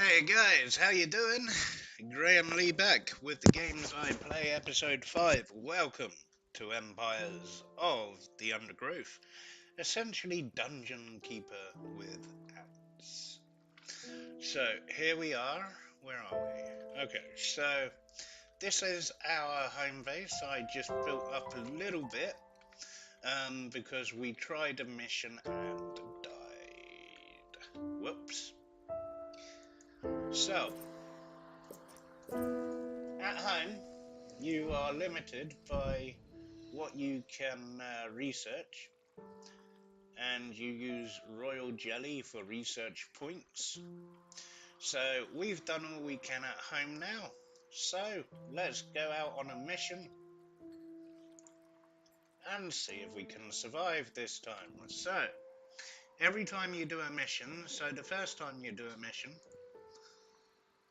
Hey guys, how you doing? Graham Lee back with the Games I Play episode 5. Welcome to Empires of the Undergrowth, essentially Dungeon Keeper with ants. So here we are. Where are we? Okay, so this is our home base. I just built up a little bit because we tried a mission and died. Whoops. So, at home, you are limited by what you can research, and you use royal jelly for research points. So we've done all we can at home now. So let's go out on a mission and see if we can survive this time. So every time you do a mission, so the first time you do a mission,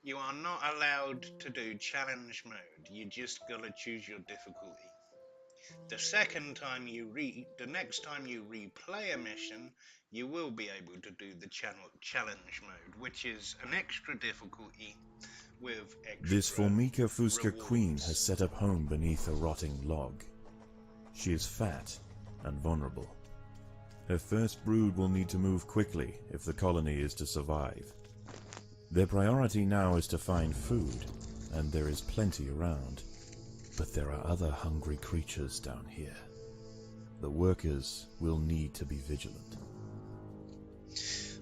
you are not allowed to do challenge mode. You just gotta choose your difficulty. The next time you replay a mission, you will be able to do the challenge mode, which is an extra difficulty with This extra Formica Fusca queen has rewards. set up home beneath a rotting log. She is fat and vulnerable. Her first brood will need to move quickly if the colony is to survive. Their priority now is to find food, and there is plenty around. But there are other hungry creatures down here. The workers will need to be vigilant.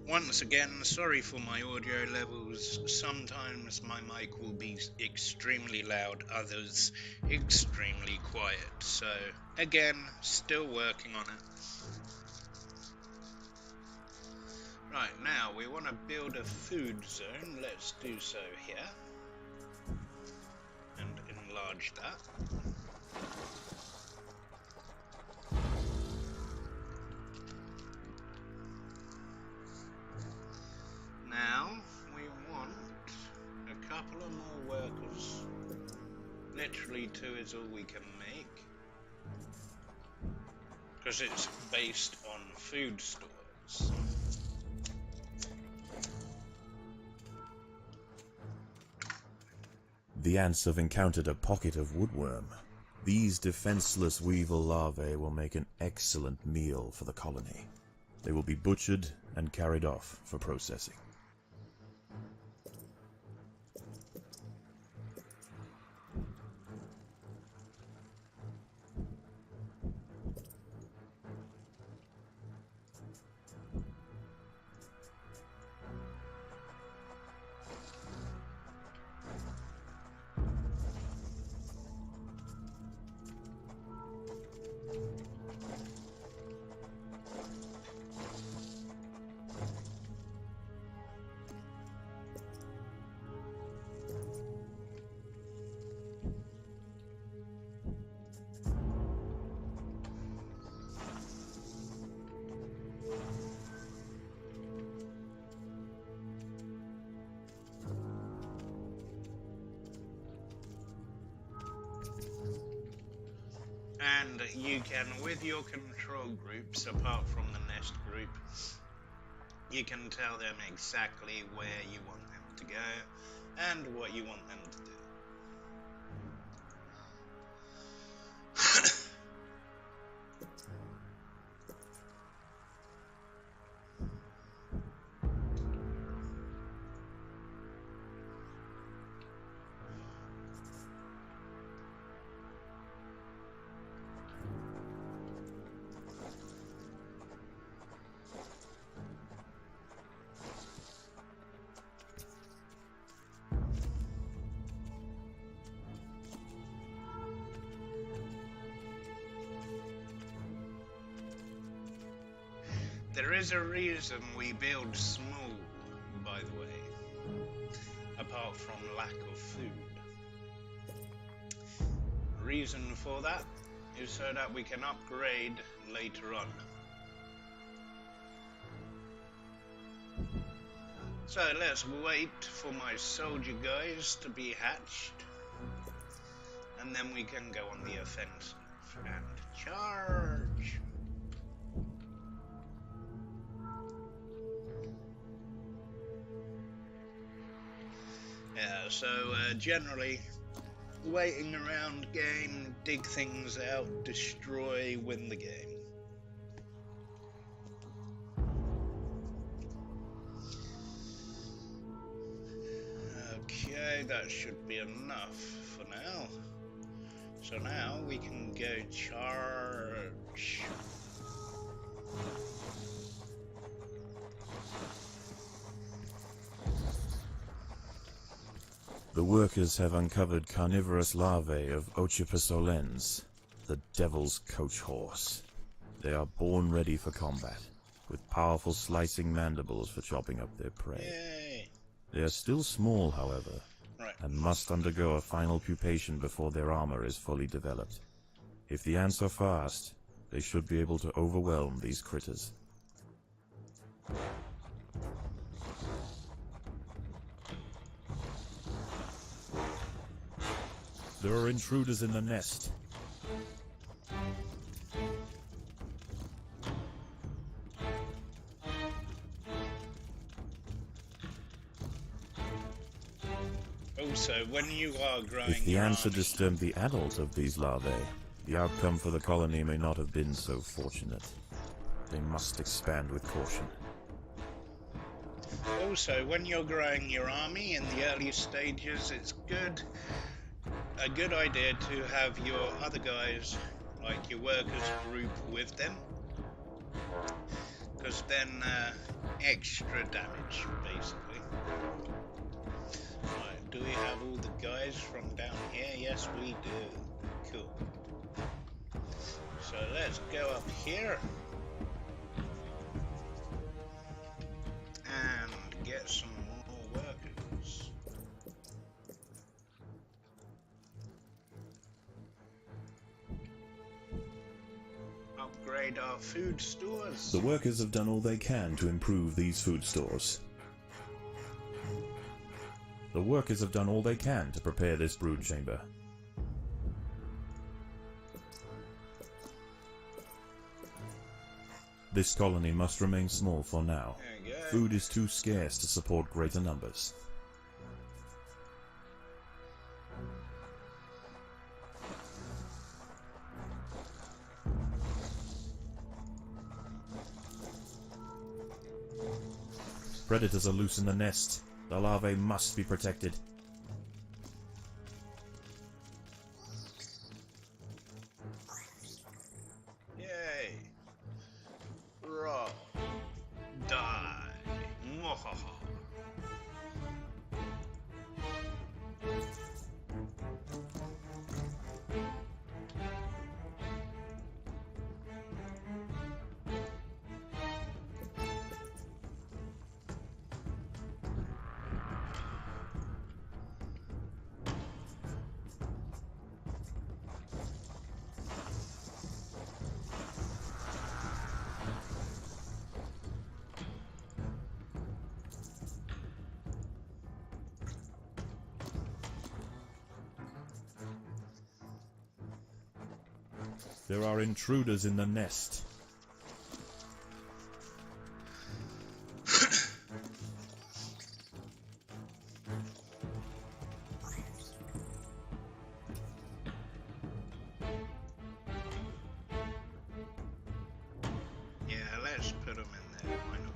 Once again, sorry for my audio levels. Sometimes my mic will be extremely loud, others extremely quiet. So, again, still working on it. Right, now we want to build a food zone. Let's do so here. And enlarge that. Now we want a couple of more workers. Literally 2 is all we can make, because it's based on food stores. The ants have encountered a pocket of woodworm. These defenseless weevil larvae will make an excellent meal for the colony. They will be butchered and carried off for processing. And you can, with your control groups, apart from the nest group, you can tell them exactly where you want them to go and what you want them to do. There is a reason we build small, by the way, apart from lack of food. Reason for that is so that we can upgrade later on. So let's wait for my soldier guys to be hatched, and then we can go on the offensive and charge. so generally, waiting around game, dig things out, destroy, win the game. Okay, that should be enough for now. So now we can go charge. The workers have uncovered carnivorous larvae of Ocypus olens, the devil's coach horse. They are born ready for combat, with powerful slicing mandibles for chopping up their prey. Yay! They are still small, however, Right. and must undergo a final pupation before their armor is fully developed. If the ants are fast, they should be able to overwhelm these critters. There are intruders in the nest. Also, when you are growing If the your ants had army, disturbed the adult of these larvae, the outcome for the colony may not have been so fortunate. They must expand with caution. also when you're growing your army in the early stages, it's a good idea to have your other guys, like your workers, group with them, because then extra damage basically. Right, do we have all the guys from down here? Yes, we do. Cool. So let's go up here and get some more workers. Upgrade our food stores. The workers have done all they can to improve these food stores. The workers have done all they can to prepare this brood chamber. This colony must remain small for now. There we go. Food is too scarce to support greater numbers. Predators are loose in the nest. The larvae must be protected. Yay! Raw. Die. Mwahaha. There are intruders in the nest. Yeah, let's put them in there. Why not?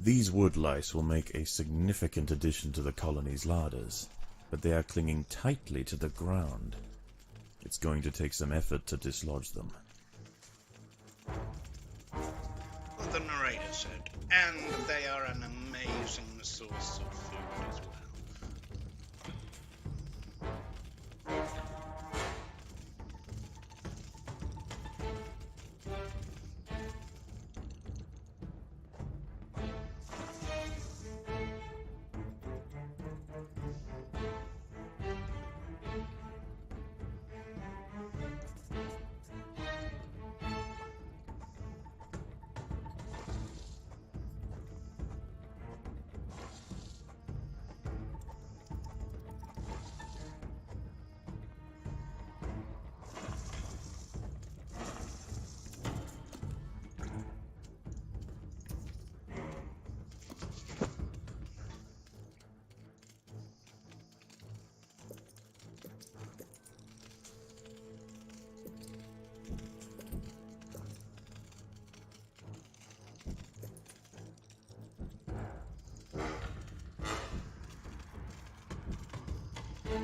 These wood lice will make a significant addition to the colony's larders, but they are clinging tightly to the ground. It's going to take some effort to dislodge them. What the narrator said. And they are an amazing source of food as well. Oh,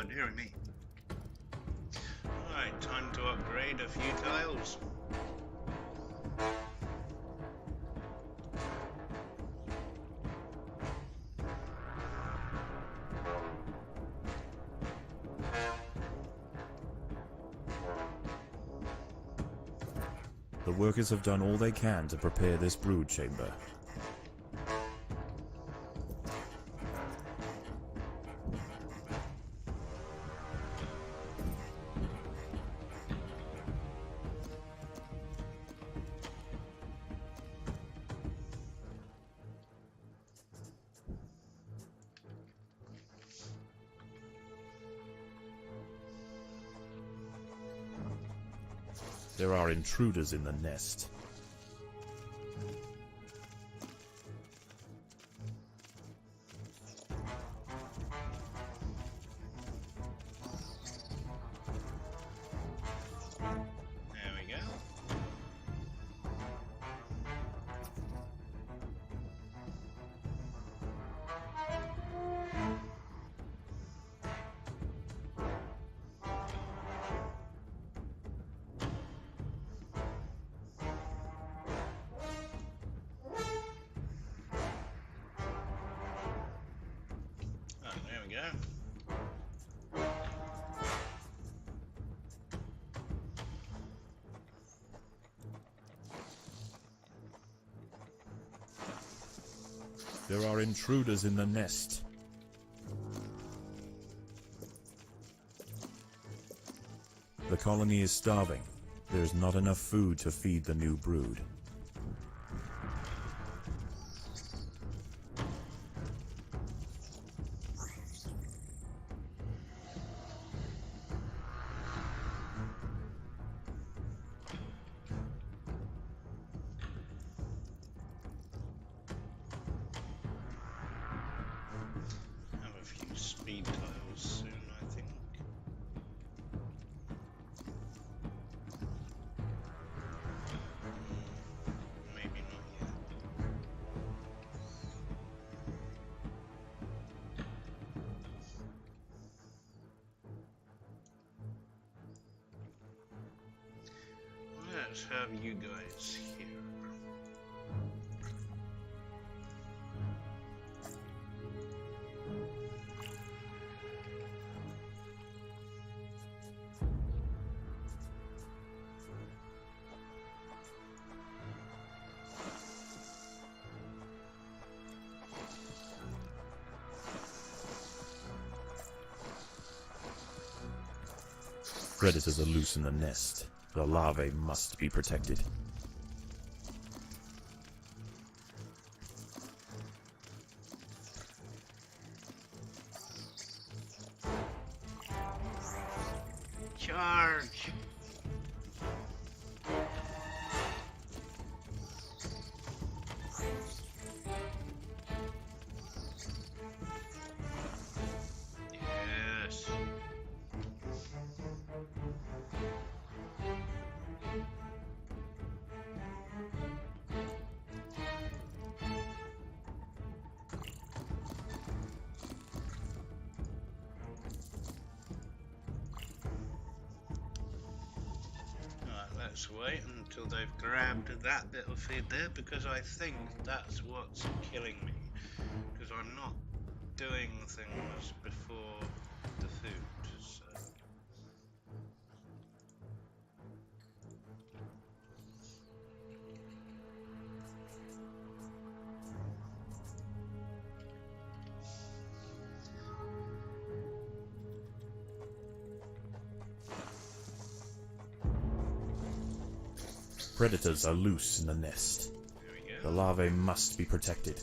dear me. Alright, time to upgrade a few tiles. The workers have done all they can to prepare this brood chamber. There are intruders in the nest. There we go. Oh, there we go. There are intruders in the nest. The colony is starving. There's not enough food to feed the new brood. Have a few speed tiles soon, I think. Maybe not yet. Let's have you guys here. Predators are loose in the nest. The larvae must be protected. Charge! Yes. Let's wait until they've grabbed that bit of food there, because I think that's what's killing me. Because I'm not doing things before the food, so. Predators are loose in the nest. There we go. The larvae must be protected.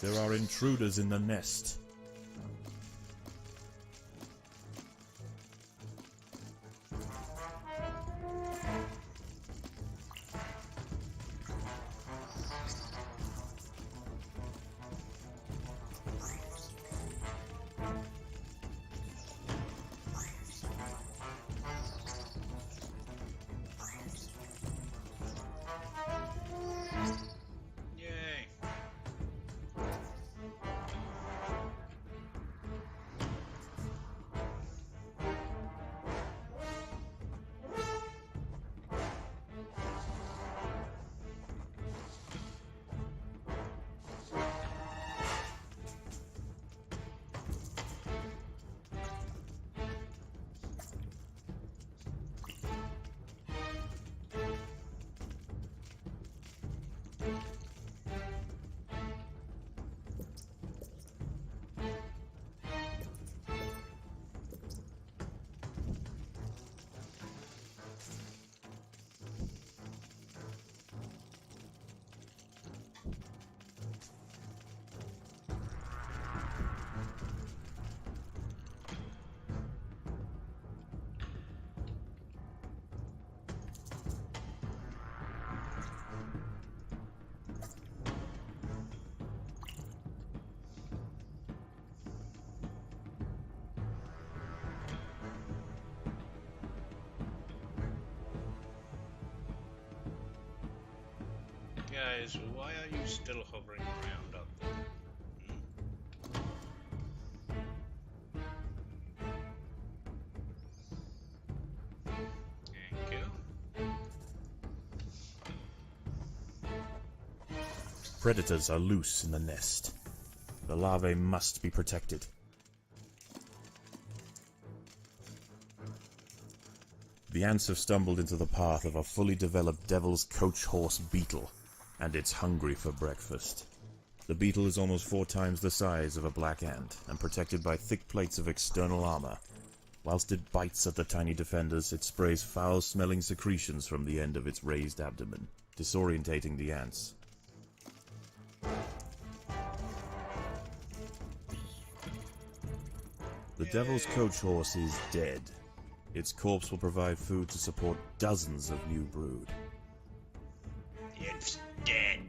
There are intruders in the nest. Yay. Guys, why are you still hovering around up there? Thank you. Predators are loose in the nest. The larvae must be protected. The ants have stumbled into the path of a fully developed devil's coach horse beetle, and it's hungry for breakfast. The beetle is almost 4 times the size of a black ant, and protected by thick plates of external armor. Whilst it bites at the tiny defenders, it sprays foul-smelling secretions from the end of its raised abdomen, disorientating the ants. The devil's coach horse is dead. Its corpse will provide food to support dozens of new brood. It's dead.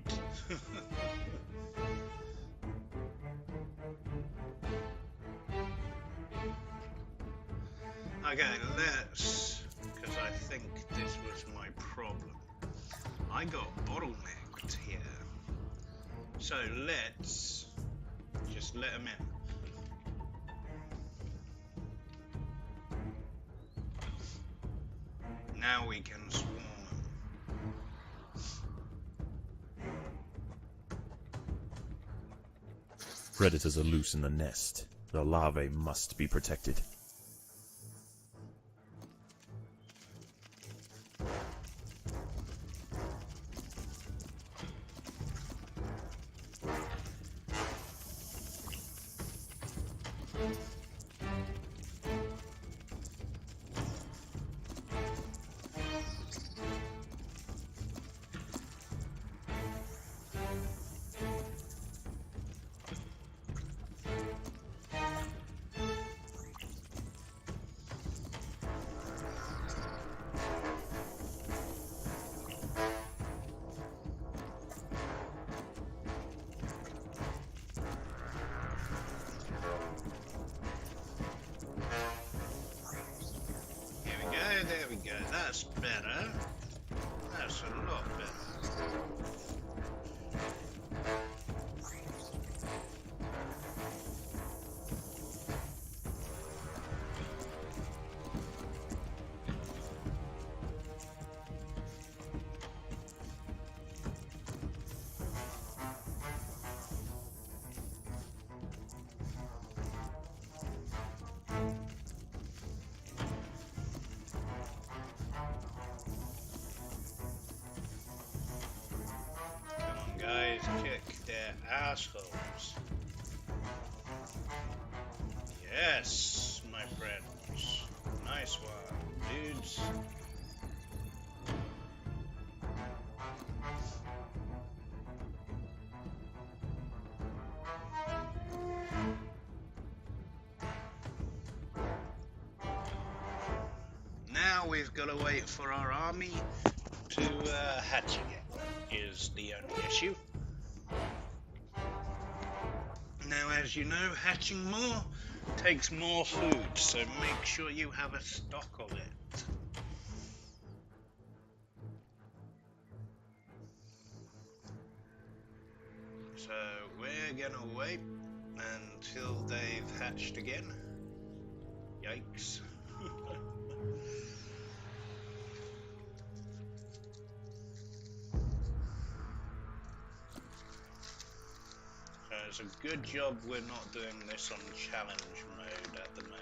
Okay, let's... because I think this was my problem. I got bottlenecked here. So let's just let him in. Now we can swarm them. Predators are loose in the nest. The larvae must be protected. There we go, that's better. That's a lot better. Guys, kick their assholes. Yes, my friends. Nice one, dudes. now we've got to wait for our army to hatch again, is the only issue. Now, as you know, hatching more takes more food, so make sure you have a stock of it. So we're gonna wait until they've hatched again. Yikes. So it's a good job we're not doing this on challenge mode at the moment.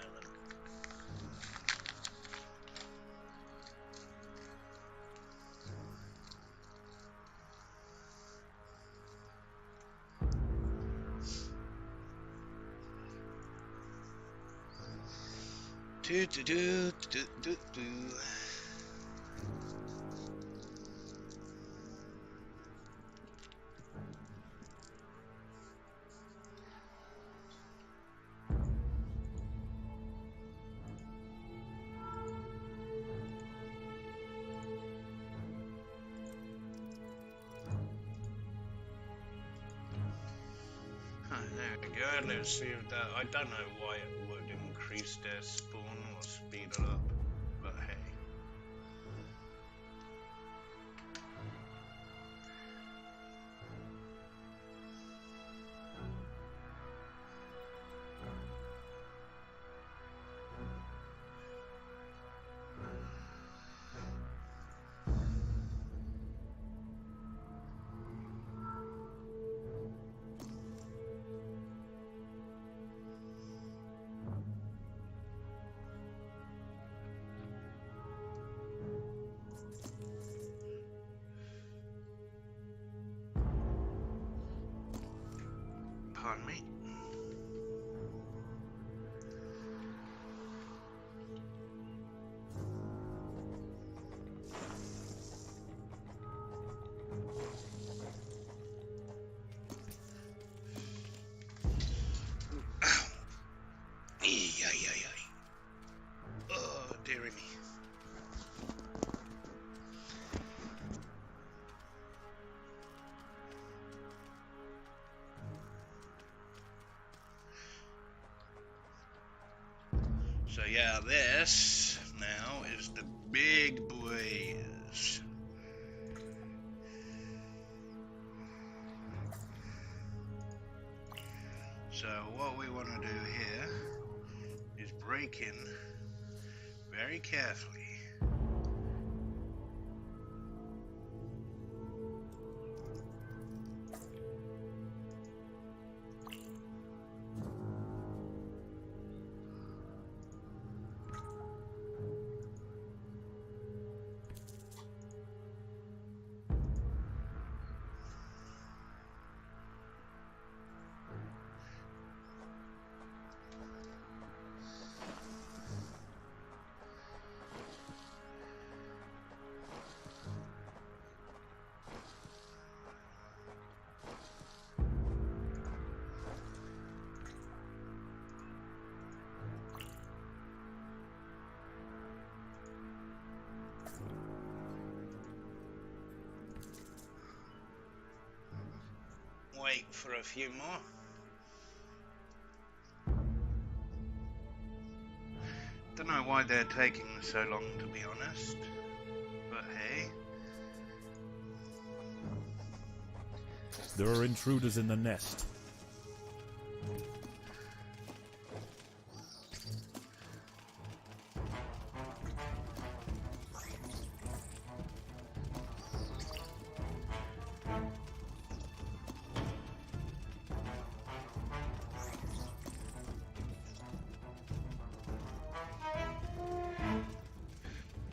Do do do do do do. There we go, let's see if that... I don't know why it would increase their spawn or speed it up, but hey. Pardon me. Oh, dearie me. So yeah, this now is the big boys. So what we want to do here is break in very carefully. Wait for a few more. Don't know why they're taking so long, to be honest, but hey. There are intruders in the nest.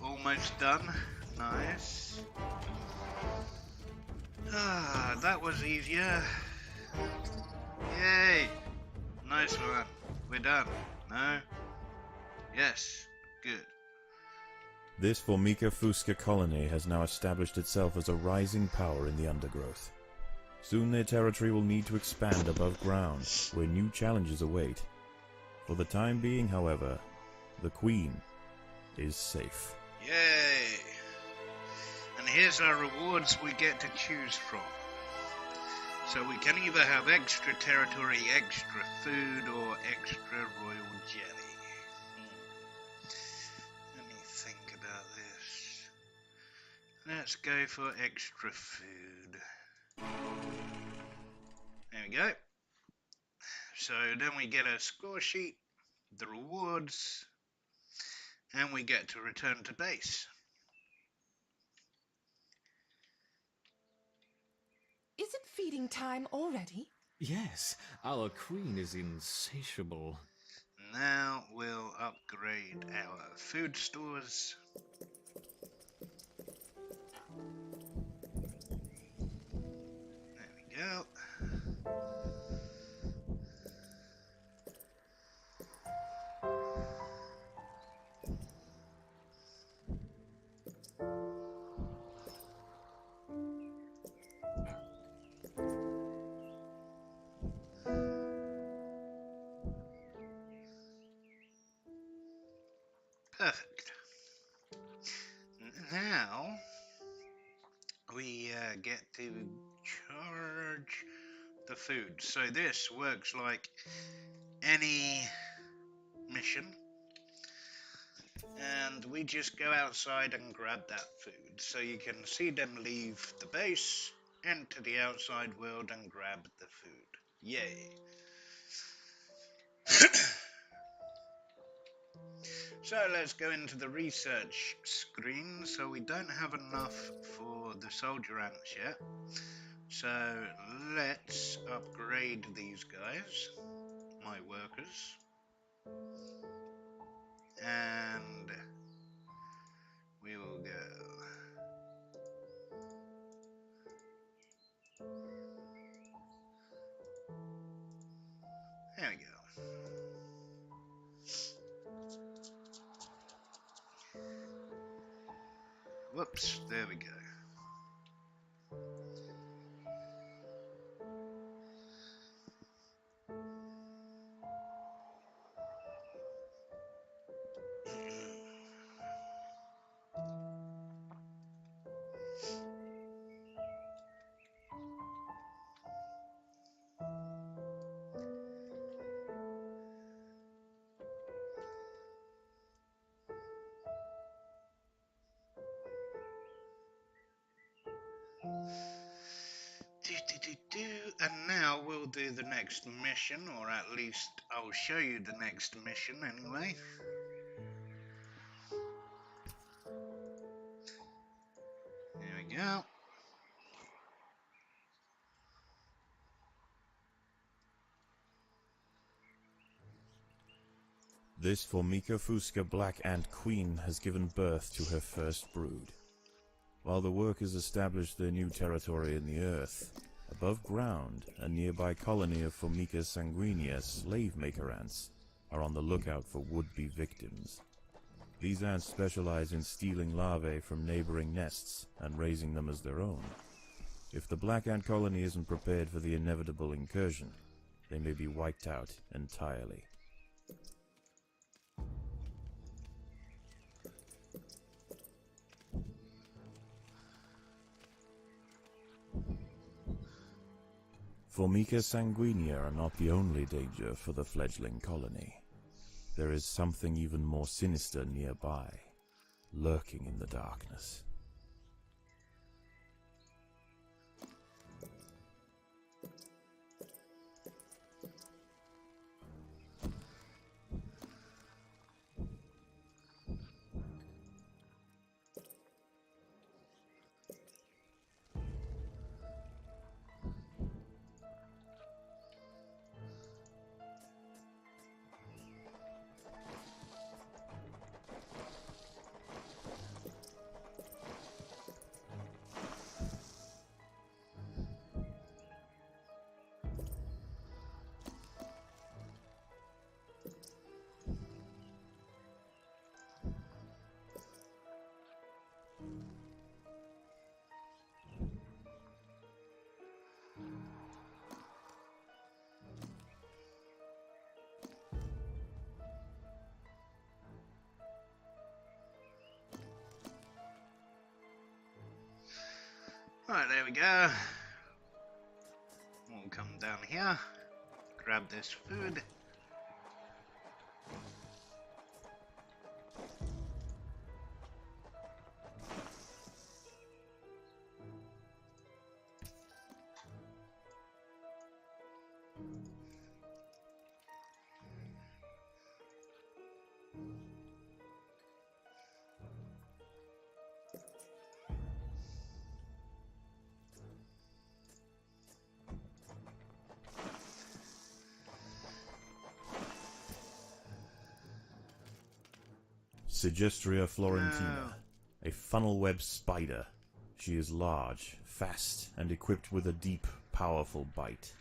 Almost done. Nice. Ah, that was easier. Yay! Nice one. We're done. No? Yes. Good. This Formica Fusca colony has now established itself as a rising power in the Undergrowth. Soon their territory will need to expand above ground, where new challenges await. For the time being, however, the Queen is safe. Yay! And here's our rewards we get to choose from. So we can either have extra territory, extra food, or extra royal jelly. Let me think about this. Let's go for extra food. There we go. So then we get a score sheet, the rewards, and we get to return to base. Is it feeding time already? Yes, our queen is insatiable. Now we'll upgrade our food stores. There we go. Perfect. Now we get to charge the food. So this works like any mission, and we just go outside and grab that food. So you can see them leave the base, enter the outside world, and grab the food. Yay! So let's go into the research screen. So we don't have enough for the soldier ants yet. So let's upgrade these guys, my workers. And we will go. There we go. Whoops, there we go. And now we'll do the next mission, or at least I'll show you the next mission anyway. There we go. This Formica Fusca Black Ant Queen has given birth to her first brood. While the workers establish their new territory in the earth, above ground, a nearby colony of Formica sanguinea slave maker ants are on the lookout for would-be victims. These ants specialize in stealing larvae from neighboring nests and raising them as their own. If the black ant colony isn't prepared for the inevitable incursion, they may be wiped out entirely. Formica sanguinea are not the only danger for the fledgling colony. There is something even more sinister nearby, lurking in the darkness. Right, there we go. We'll come down here, grab this food. Sigistria florentina, a funnel-web spider. She is large, fast, and equipped with a deep, powerful bite.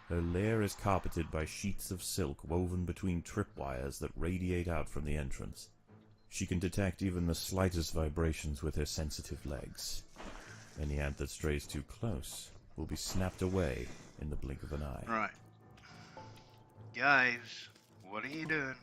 Her lair is carpeted by sheets of silk woven between tripwires that radiate out from the entrance. She can detect even the slightest vibrations with her sensitive legs. Any ant that strays too close will be snapped away in the blink of an eye. Right. Guys, what are you doing?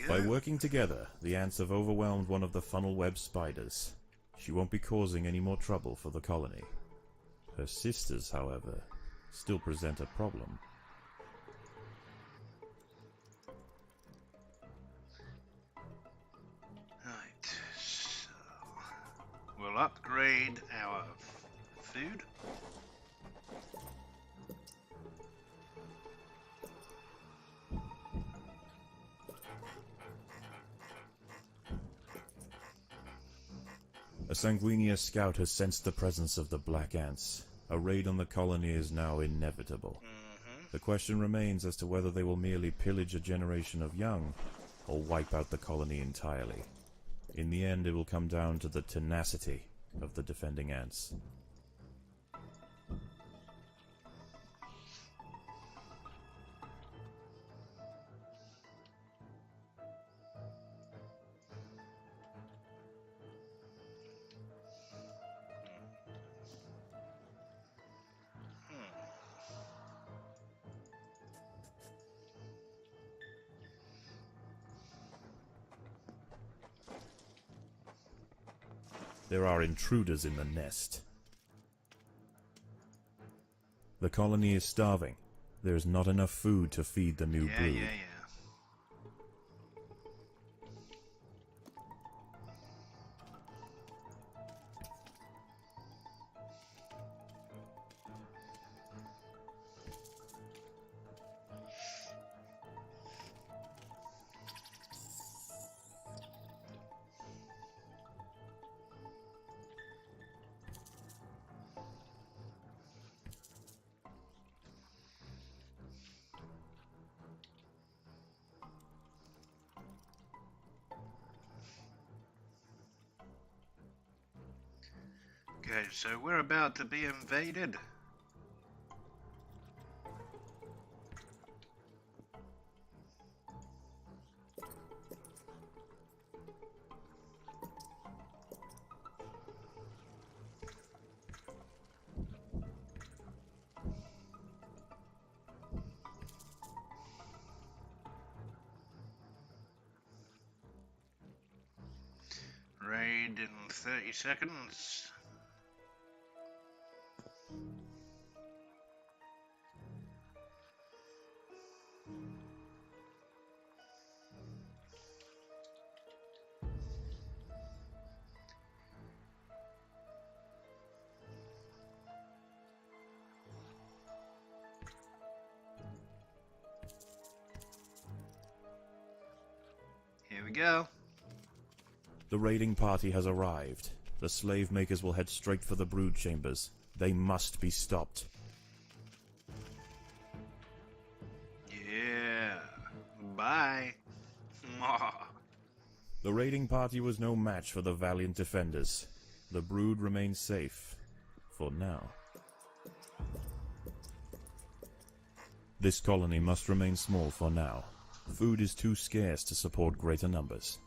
By working together, the ants have overwhelmed one of the funnel-web spiders. She won't be causing any more trouble for the colony. Her sisters, however, still present a problem. Right, so we'll upgrade our food. A Sanguinia scout has sensed the presence of the black ants. A raid on the colony is now inevitable. The question remains as to whether they will merely pillage a generation of young, or wipe out the colony entirely. In the end, it will come down to the tenacity of the defending ants. There are intruders in the nest. The colony is starving. There is not enough food to feed the new brood. Yeah. Okay, so we're about to be invaded. Raid in 30 seconds. Here we go. The raiding party has arrived. The slave makers will head straight for the brood chambers. They must be stopped. Yeah. Bye. The raiding party was no match for the valiant defenders. The brood remains safe. For now. This colony must remain small for now. Food is too scarce to support greater numbers.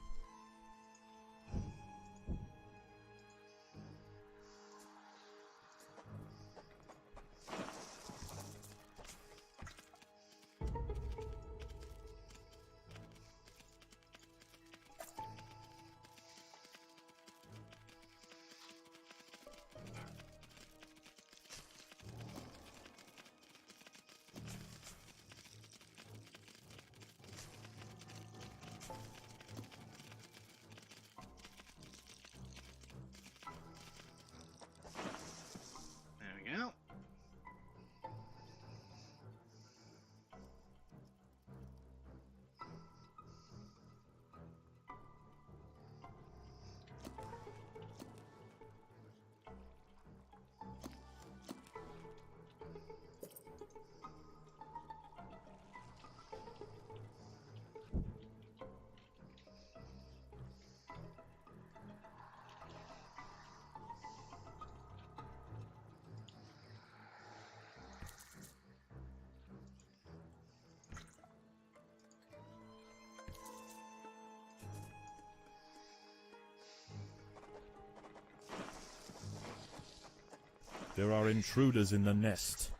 There are intruders in the nest.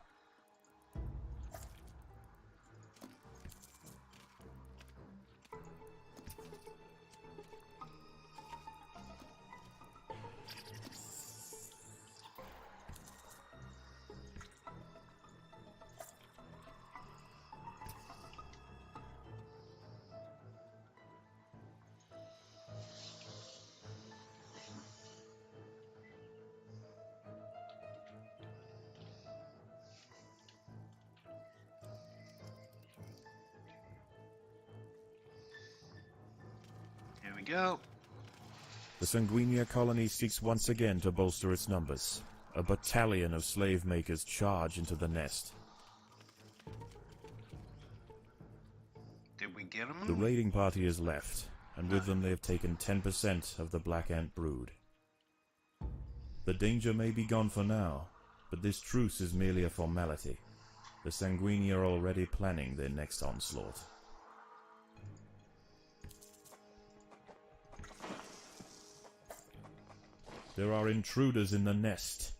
Here we go. The Sanguinia colony seeks once again to bolster its numbers. A battalion of slave makers charge into the nest. Did we get them? The raiding party is left, and with them they have taken 10% of the Black Ant brood. The danger may be gone for now, but this truce is merely a formality. The Sanguini are already planning their next onslaught. There are intruders in the nest.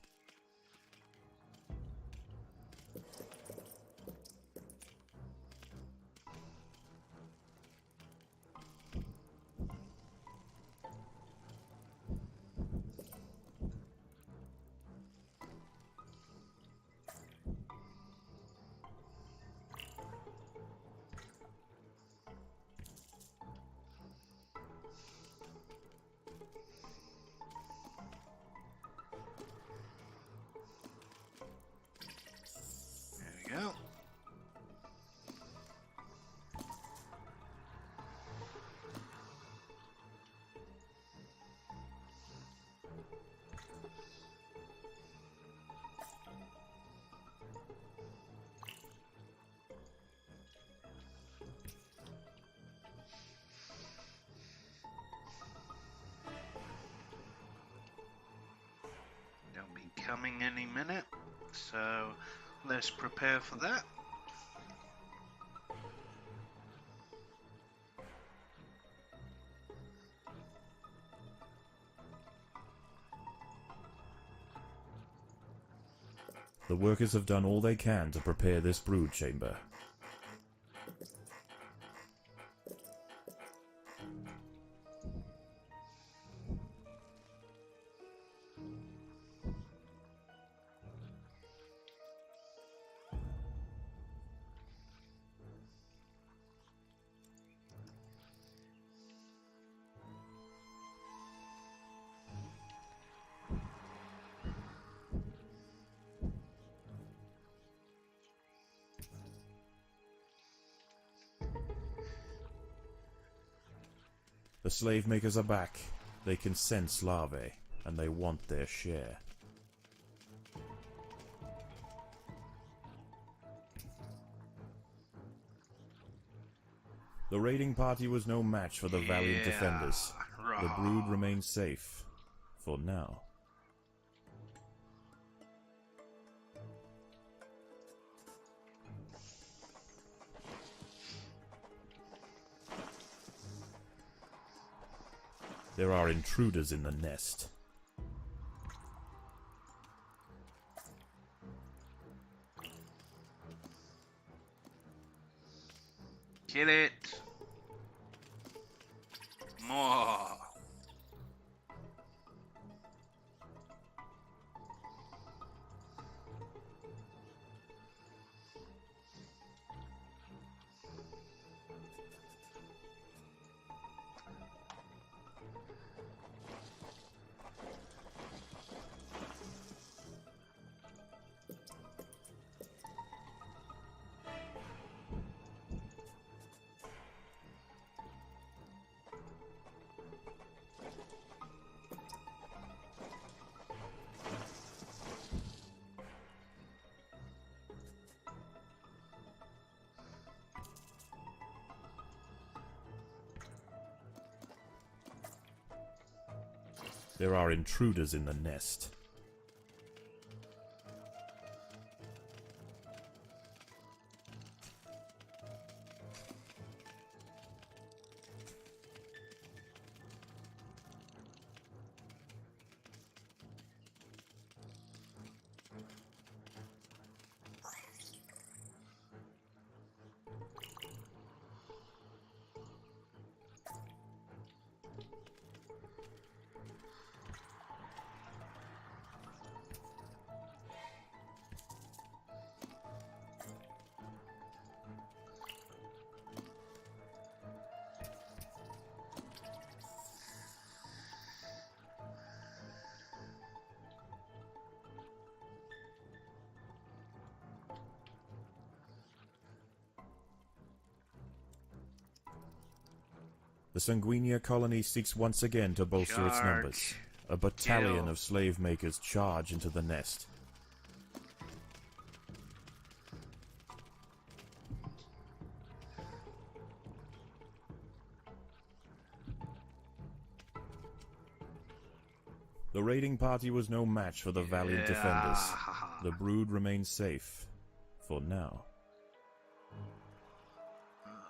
There we go. They'll be coming any minute, so let's prepare for that. The workers have done all they can to prepare this brood chamber. The slave makers are back. They can sense larvae, and they want their share. The raiding party was no match for the valiant defenders. The brood remains safe. For now. There are intruders in the nest. Kill it. More. There are intruders in the nest. The Sanguinia colony seeks once again to bolster its numbers. A battalion of slave makers charge into the nest. The raiding party was no match for the valiant defenders. The brood remains safe. For now.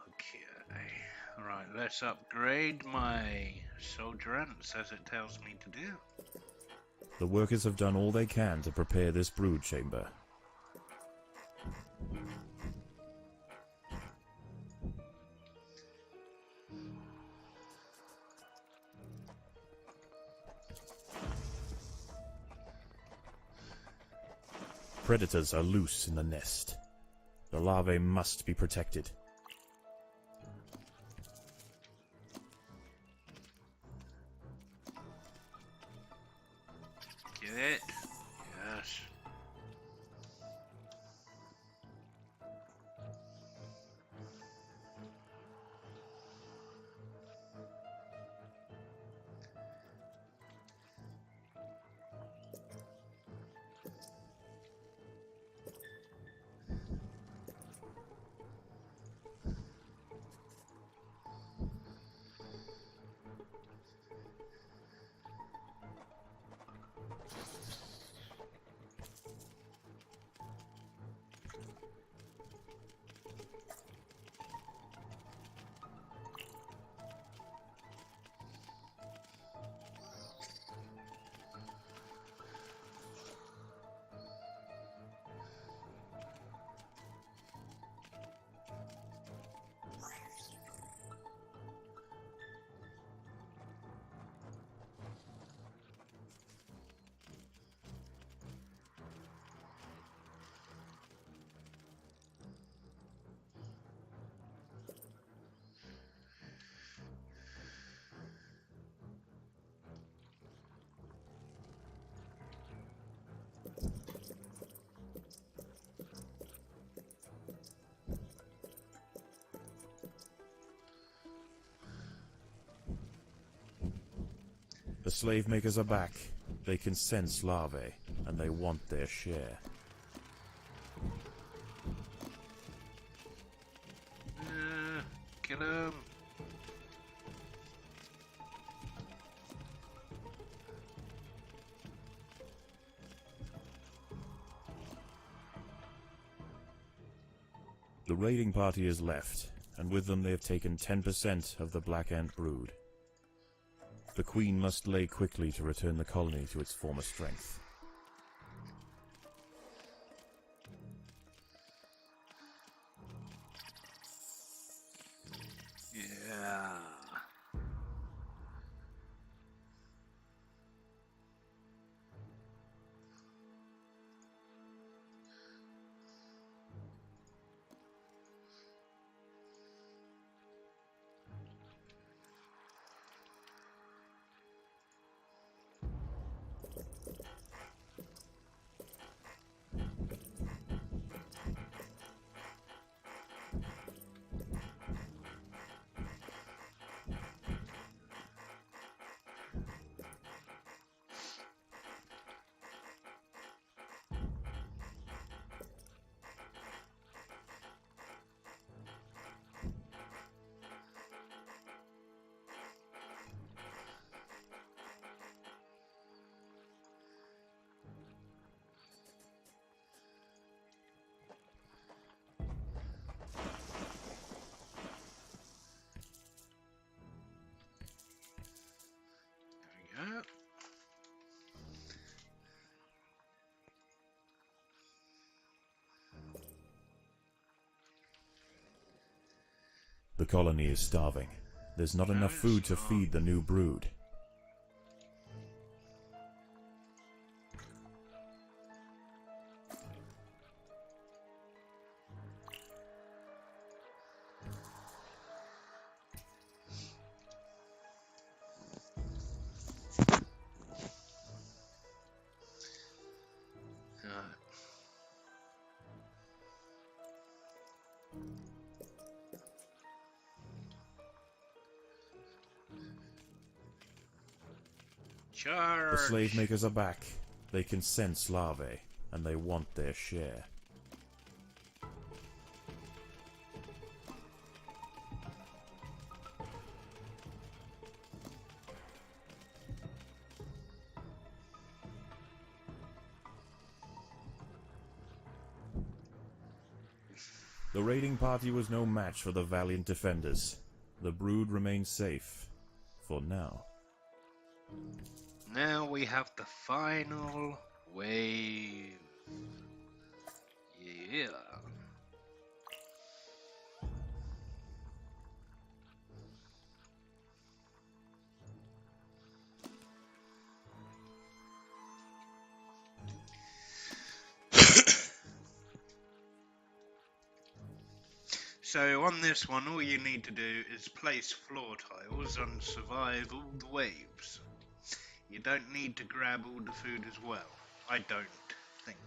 Okay. Right, let's upgrade my soldier ants as it tells me to do. The workers have done all they can to prepare this brood chamber. Predators are loose in the nest. The larvae must be protected. Get it? Yes. The slave makers are back. They can sense larvae, and they want their share. Kill him. The raiding party is left, and with them they have taken 10% of the black ant brood. The queen must lay quickly to return the colony to its former strength. Yeah. There we go. The colony is starving. There's not enough food to feed the new brood. Charge! The slave makers are back. They can sense larvae, and they want their share. The raiding party was no match for the valiant defenders. The brood remains safe. For now. Now we have the final wave. Yeah. So on this one, all you need to do is place floor tiles and survive all the waves. You don't need to grab all the food as well. I don't think.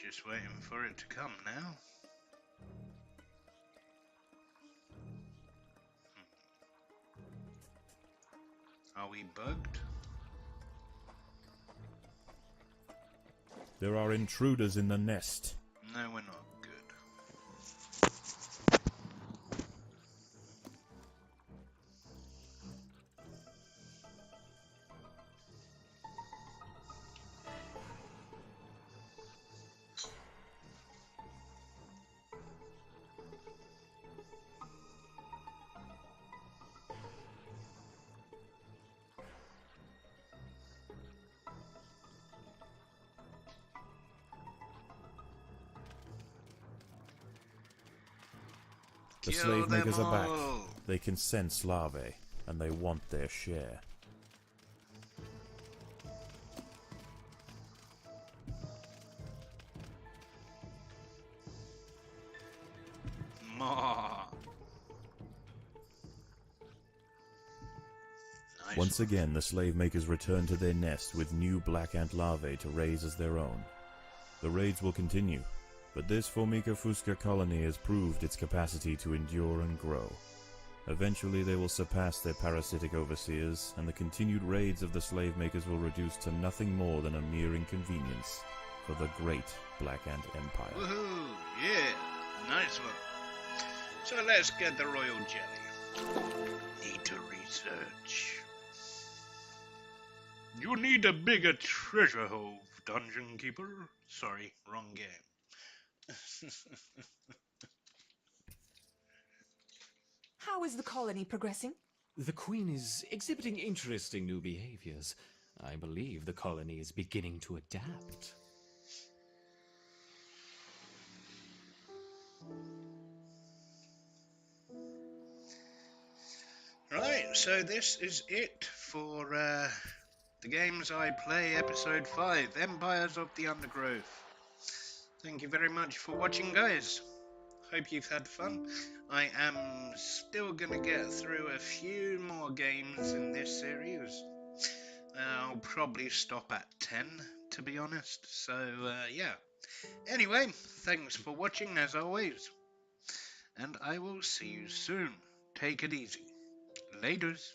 Just waiting for it to come now. Are we bugged? There are intruders in the nest. No, we're not. Good. The Kill slave makers them are back. all. They can sense larvae, and they want their share. More. Nice. Once again, the slave makers return to their nest with new black ant larvae to raise as their own. The raids will continue, but this Formica fusca colony has proved its capacity to endure and grow. Eventually they will surpass their parasitic overseers, and the continued raids of the slave makers will reduce to nothing more than a mere inconvenience for the great Black Ant Empire. Woohoo! Yeah! Nice one. So let's get the royal jelly. Need to research. You need a bigger treasure hove, Dungeon Keeper. Sorry, wrong game. How is the colony progressing? The Queen is exhibiting interesting new behaviors. I believe the colony is beginning to adapt. Right, so this is it for the games I play, episode 5, Empires of the Undergrowth. Thank you very much for watching, guys. Hope you've had fun. I am still going to get through a few more games in this series. I'll probably stop at 10, to be honest. So, yeah. Anyway, thanks for watching as always. And I will see you soon. Take it easy. Laters.